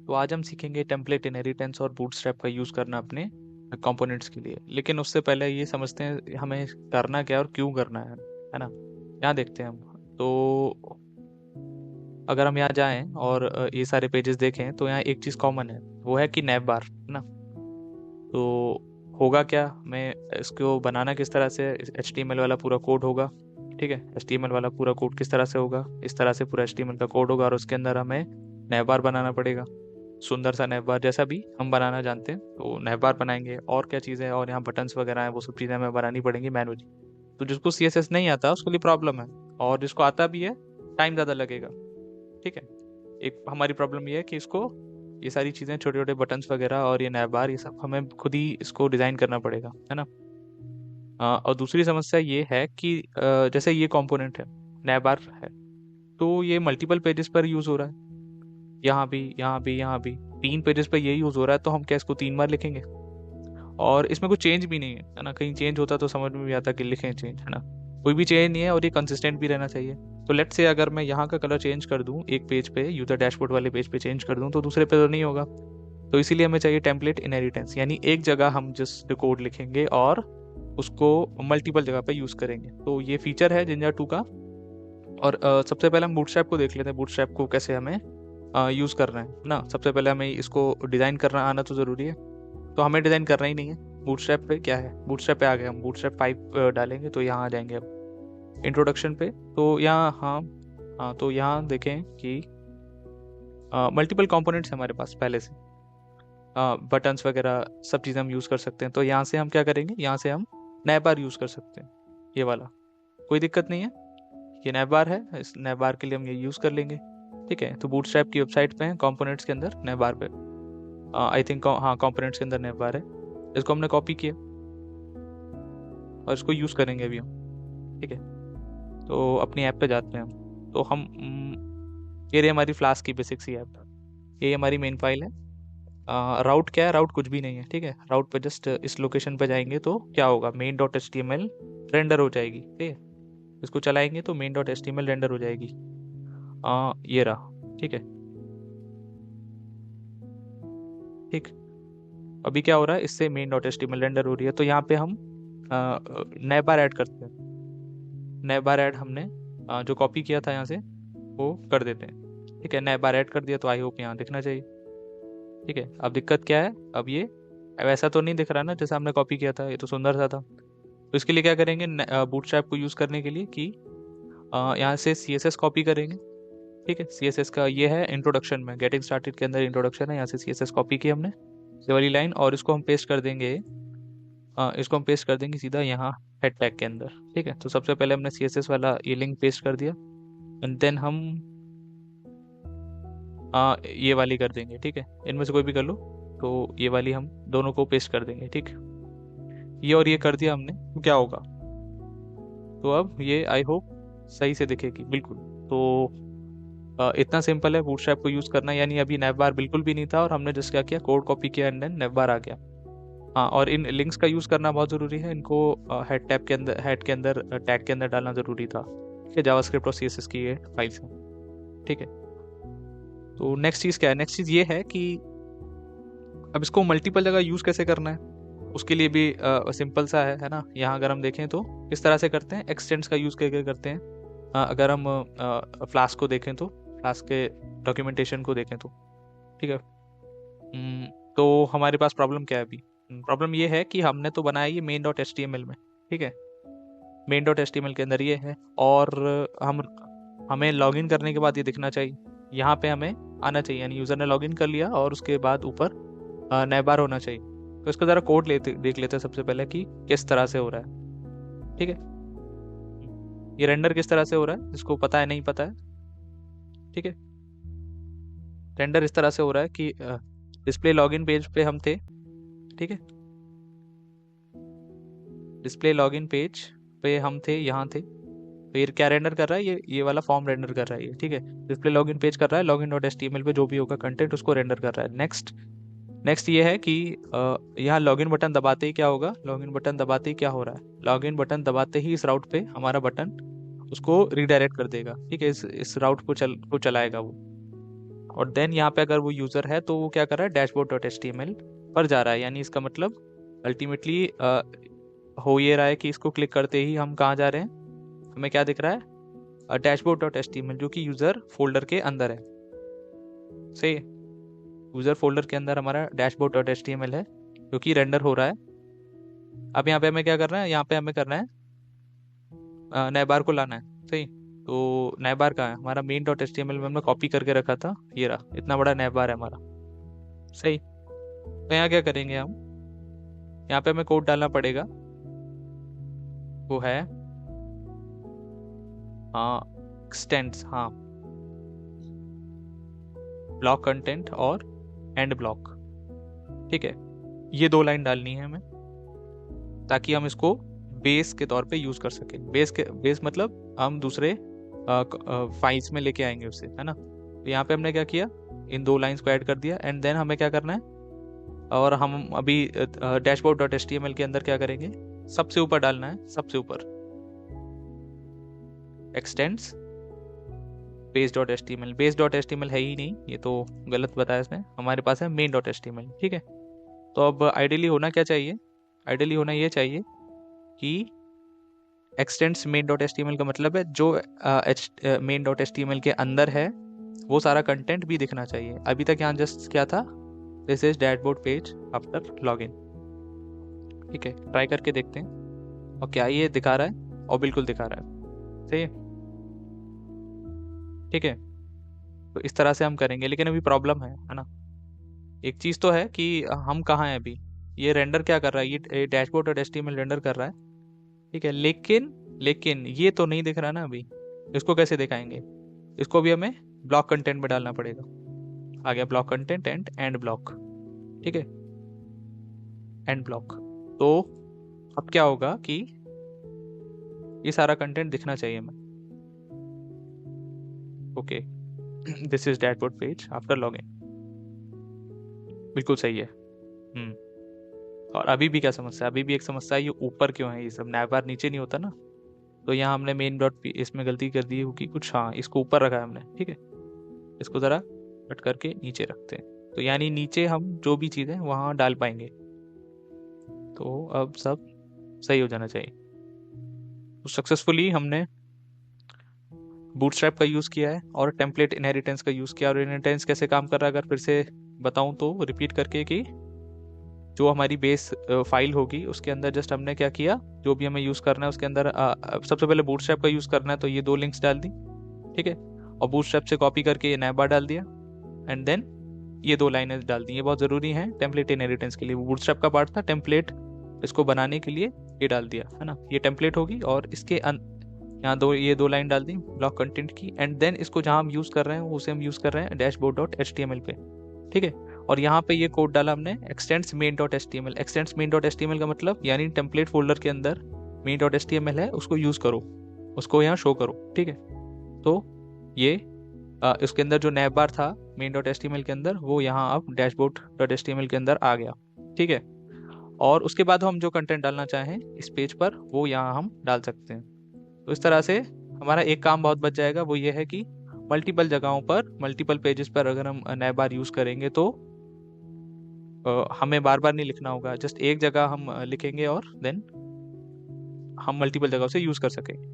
तो आज हम सीखेंगे टेम्पलेट इनहेरिटेंस और बूटस्ट्रैप का यूज़ करना अपने कंपोनेंट्स के लिए। लेकिन उससे पहले ये समझते हैं हमें करना क्या है और क्यों करना है ना। यहाँ देखते हैं हम। तो अगर हम यहाँ जाएं और ये सारे पेजेस देखें तो यहाँ एक चीज़ कॉमन है, वो है कि नैव बार है ना। तो होगा क्या, मैं इसको बनाना किस तरह से, HTML वाला पूरा कोड होगा। ठीक है, HTML वाला पूरा कोड किस तरह से होगा, इस तरह से पूरा HTML का कोड होगा और उसके अंदर हमें नैव बार बनाना पड़ेगा। सुंदर सा नैव बार जैसा भी हम बनाना जानते हैं तो नैव बार बनाएंगे। और क्या चीज़ें हैं, और यहाँ बटन्स वगैरह हैं, वो सब चीज़ें हमें बनानी पड़ेंगी मैनुअली। तो जिसको CSS नहीं आता उसके लिए प्रॉब्लम है, और जिसको आता भी है टाइम ज़्यादा लगेगा। ठीक है, एक हमारी प्रॉब्लम ये है कि इसको, ये सारी चीज़ें, छोटे छोटे बटन्स वगैरह और ये नैव बार, ये सब हमें खुद ही इसको डिज़ाइन करना पड़ेगा, है ना। और दूसरी समस्या ये है कि जैसे ये कंपोनेंट है, नैव बार है, तो ये मल्टीपल पेजेस पर यूज़ हो रहा है। यहाँ भी, यहाँ भी, यहाँ भी 3 पेजेस पे ये यूज़ हो रहा है, तो हम क्या इसको 3 बार लिखेंगे? और इसमें कोई चेंज भी नहीं है ना। कहीं चेंज होता तो समझ में भी आता कि लिखें चेंज, है ना। कोई भी चेंज नहीं है और ये कंसिस्टेंट भी रहना चाहिए। तो लेट्स से अगर मैं यहाँ का कलर चेंज कर दूँ, एक पेज पे यूजर डैशबोर्ड वाले पेज पे चेंज कर दूँ, तो दूसरे पे तो नहीं होगा। तो इसीलिए हमें चाहिए टेम्पलेट इनहेरिटेंस, यानी एक जगह हम जस्ट कोड लिखेंगे और उसको मल्टीपल जगह पे यूज़ करेंगे। तो ये फीचर है जिंजा 2 का। और सबसे पहले हम बूटस्ट्रैप को देख लेते हैं, बूटस्ट्रैप को कैसे हमें यूज़ करना है ना। सबसे पहले हमें इसको डिज़ाइन करना आना तो ज़रूरी है। तो हमें डिज़ाइन करना ही नहीं है। बूटस्ट्रैप पे क्या है, बूटस्ट्रैप पे आ गए हम, बूटस्ट्रैप 5 डालेंगे तो यहाँ आ जाएंगे अब इंट्रोडक्शन पे। तो यहाँ हाँ, तो यहाँ देखें कि मल्टीपल कंपोनेंट्स हमारे पास पहले से, बटन्स वगैरह सब चीज़ें हम यूज़ कर सकते हैं। तो यहाँ से हम क्या करेंगे, यहाँ से हम नैव बार यूज़ कर सकते हैं, ये वाला, कोई दिक्कत नहीं है। ये नैव बार है, इस नैव बार के लिए हम ये यूज़ कर लेंगे। ठीक है, तो बूटस्ट्रैप की वेबसाइट पे है, कंपोनेंट्स के अंदर नैव बार पे, आई थिंक, हाँ कंपोनेंट्स के अंदर नैव बार है। इसको हमने कॉपी किया और इसको यूज़ करेंगे अभी हम। ठीक है, तो अपनी ऐप पे जाते हैं हम। तो हम ये रही हमारी फ्लास्क की बेसिक सी ऐप, ये हमारी मेन फाइल है। राउट क्या है, राउट कुछ भी नहीं है। ठीक है, राउट पे जस्ट इस लोकेशन पे जाएंगे तो क्या होगा, main.html रेंडर हो जाएगी। ठीक है, इसको चलाएंगे तो main.html रेंडर हो जाएगी। ये रहा। ठीक है, ठीक, अभी क्या हो रहा है, इससे main.html रेंडर हो रही है। तो यहाँ पे हम नए बार ऐड करते हैं। नए बार ऐड हमने जो कॉपी किया था यहाँ से वो कर देते हैं। ठीक है, नए बार ऐड कर दिया तो आई होप यहाँ दिखना चाहिए। ठीक है, अब दिक्कत क्या है, अब ये वैसा तो नहीं दिख रहा ना जैसा हमने कॉपी किया था, ये तो सुंदर सा था। तो इसके लिए क्या करेंगे, बूटस्ट्रैप को यूज़ करने के लिए कि यहाँ से CSS कॉपी करेंगे। ठीक है, CSS का ये है इंट्रोडक्शन में, गेटिंग स्टार्टेड के अंदर इंट्रोडक्शन है, यहाँ से CSS कॉपी की हमने, ये वाली लाइन, और इसको हम पेस्ट कर देंगे, इसको हम पेस्ट कर देंगे सीधा यहाँ हेड टैग के अंदर। ठीक है, तो सबसे पहले हमने CSS वाला ये लिंक पेस्ट कर दिया, एंड देन हम ये वाली कर देंगे। ठीक है, इनमें से कोई भी कर लो, तो ये वाली हम दोनों को पेस्ट कर देंगे। ठीक, ये और ये कर दिया हमने, तो क्या होगा, तो अब ये आई होप सही से दिखेगी बिल्कुल। तो इतना सिंपल है बूटस्ट्रैप को यूज़ करना, यानी अभी नैव बार बिल्कुल भी नहीं था और हमने जस्ट क्या किया, कोड कॉपी किया एंड देन नैव बार आ गया। हाँ, और इन लिंक्स का यूज़ करना बहुत ज़रूरी है, इनको हेड टैब के अंदर, हेड के अंदर, टैग के अंदर डालना ज़रूरी था। ठीक है, जावास्क्रिप्ट और CSS की ये फाइल्स हैं। ठीक है, तो नेक्स्ट चीज़ क्या है, नेक्स्ट चीज़ ये है कि अब इसको मल्टीपल जगह यूज़ कैसे करना है, उसके लिए भी सिंपल सा है ना। यहाँ अगर हम देखें तो किस तरह से करते हैं, एक्सटेंड्स का यूज़ करके करते हैं। अगर हम फ्लास्क को देखें तो, फ्लास्क के डॉक्यूमेंटेशन को देखें तो, ठीक है, तो हमारे पास प्रॉब्लम क्या है अभी, प्रॉब्लम ये है कि हमने तो बनाया ये main.html में। ठीक है, main.html के अंदर ये है, और हमें लॉगिन करने के बाद ये दिखना चाहिए, यहाँ पे हमें आना चाहिए, यानी यूज़र ने लॉगिन कर लिया और उसके बाद ऊपर नए बार होना चाहिए। तो इसका ज़रा कोड देख लेते हैं सबसे पहले कि किस तरह से हो रहा है। ठीक है, ये रेंडर किस तरह से हो रहा है, जिसको पता है नहीं पता है। ठीक है, रेंडर इस तरह से हो रहा है कि डिस्प्ले लॉगिन पेज पे हम थे। ठीक है, डिस्प्ले लॉगिन पेज पे हम थे, यहाँ थे। फिर क्या रेंडर कर रहा है, ये वाला फॉर्म रेंडर कर रहा है ये। ठीक है, डिस्प्ले लॉगिन पेज कर रहा है, login.html पे जो भी होगा कंटेंट उसको रेंडर कर रहा है। नेक्स्ट ये है कि यहाँ लॉगिन बटन दबाते ही क्या होगा, लॉगिन बटन दबाते ही क्या हो रहा है, लॉगिन बटन दबाते ही इस राउट पे हमारा बटन उसको रिडायरेक्ट कर देगा। ठीक है, इस राउट को चलाएगा वो। और देन यहाँ पे अगर वो यूजर है तो वो क्या कर रहा है, dashboard dot H T M L पर जा रहा है। यानी इसका मतलब अल्टीमेटली हो ये रहा है कि इसको क्लिक करते ही हम कहाँ जा रहे हैं, हमें क्या दिख रहा है, dashboard dot H T M L, जो कि यूजर फोल्डर के अंदर है। सही, यूजर फोल्डर के अंदर हमारा dashboard dot H T M L है जो कि रेंडर हो रहा है। अब यहाँ पे हमें क्या करना है, यहाँ पे हमें करना है नए बार को लाना है। सही, तो नए बार कहाँ है, हमारा main dot H T M L में हमने कॉपी करके रखा था, ये रहा, इतना बड़ा नए बार है हमारा। सही, तो यहाँ क्या करेंगे हम, यहाँ पे हमें कोड डालना पड़ेगा, वो है हाँ एक्सटेंड्स, हाँ ब्लॉक कंटेंट और एंड ब्लॉक। ठीक है, ये दो लाइन डालनी है हमें ताकि हम इसको बेस के तौर पे यूज कर सकें। बेस मतलब हम दूसरे फाइल्स में लेके आएंगे उससे, है ना। तो यहाँ पे हमने क्या किया, इन दो लाइंस को ऐड कर दिया। एंड देन हमें क्या करना है, और हम अभी dashboard dot H T M L के अंदर क्या करेंगे, सबसे ऊपर डालना है, सबसे ऊपर extends base dot H T M L. Base dot H T M L है ही नहीं, ये तो गलत बताया इसमें, हमारे पास है main dot H T M L. ठीक है, तो अब आइडियली होना क्या चाहिए, आइडियली होना ये चाहिए कि extends main dot H T M L का मतलब है जो main dot H T M L के अंदर है वो सारा कंटेंट भी दिखना चाहिए। अभी तक यहाँ जस्ट क्या था, this is dashboard page after login. ठीक है, ट्राई करके देखते हैं और क्या ये दिखा रहा है, और बिल्कुल दिखा रहा है। सही है, ठीक है। तो इस तरह से हम करेंगे, लेकिन अभी प्रॉब्लम है ना। एक चीज तो है कि हम कहाँ हैं अभी, ये रेंडर क्या कर रहा है, ये डैशबोर्ड और एचटीएमएल रेंडर कर रहा है। ठीक है, लेकिन लेकिन ये तो नहीं दिख रहा ना अभी, इसको कैसे दिखाएंगे, इसको भी हमें ब्लॉक कंटेंट में डालना पड़ेगा। आ गया ब्लॉक कंटेंट एंड ब्लॉक। ठीक है, एंड ब्लॉक। तो अब क्या होगा कि ये सारा कंटेंट दिखना चाहिए हमें। Okay, this is dashboard page after login, बिल्कुल सही है। और अभी भी क्या समस्या है, अभी भी एक समस्या है, ये ऊपर क्यों है, ये सब नैवबार नीचे नहीं होता ना। तो यहाँ हमने मेन डॉट इसमें गलती कर दी होगी कुछ, हाँ इसको ऊपर रखा है हमने। ठीक है, इसको ज़रा कट करके नीचे रखते हैं, तो यानी नीचे हम जो भी चीज़ें वहाँ डाल पाएंगे। तो अब सब सही हो जाना चाहिए। तो सक्सेसफुली हमने बूटस्ट्रैप का यूज़ किया है और टेम्पलेट इनहेरिटेंस का यूज़ किया। और इनहेरिटेंस कैसे काम कर रहा है अगर फिर से बताऊं तो रिपीट करके, कि जो हमारी बेस फाइल होगी उसके अंदर जस्ट हमने क्या किया, जो भी हमें यूज़ करना है उसके अंदर सबसे पहले बूटस्ट्रैप का यूज़ करना है, तो ये दो लिंक्स डाल दी। ठीक है, और बूटस्ट्रैप से कॉपी करके ये नैबा डाल दिया। एंड देन ये दो लाइनें डाल दी, ये बहुत ज़रूरी है टेम्पलेट इनहेरिटेंस के लिए। बूटस्ट्रैप का पार्ट था, टेम्पलेट इसको बनाने के लिए ये डाल दिया, है ना। ये टेम्पलेट होगी और इसके यहाँ ये दो लाइन डाल दी ब्लॉक कंटेंट की। एंड देन इसको जहाँ हम यूज़ कर रहे हैं उसे हम यूज़ कर रहे हैं dashboard dot H T M L पे। ठीक है, और यहाँ पे ये कोड डाला हमने extends main dot H T M L. Extends main dot H T M L का मतलब यानी टेम्पलेट फोल्डर के अंदर main dot H T M L है, उसको यूज़ करो, उसको यहाँ शो करो। ठीक है, तो ये इसके अंदर जो नैब बार था main dot H T M L के अंदर, वो यहाँ अब dashboard dot H T M L के अंदर आ गया। ठीक है, और उसके बाद हम जो कंटेंट डालना चाहें इस पेज पर वो यहाँ हम डाल सकते हैं। तो इस तरह से हमारा एक काम बहुत बच जाएगा, वो ये है कि मल्टीपल जगहों पर मल्टीपल पेजेस पर अगर हम नए बार यूज़ करेंगे तो हमें बार बार नहीं लिखना होगा, जस्ट एक जगह हम लिखेंगे और देन हम मल्टीपल जगहों से यूज़ कर सकेंगे।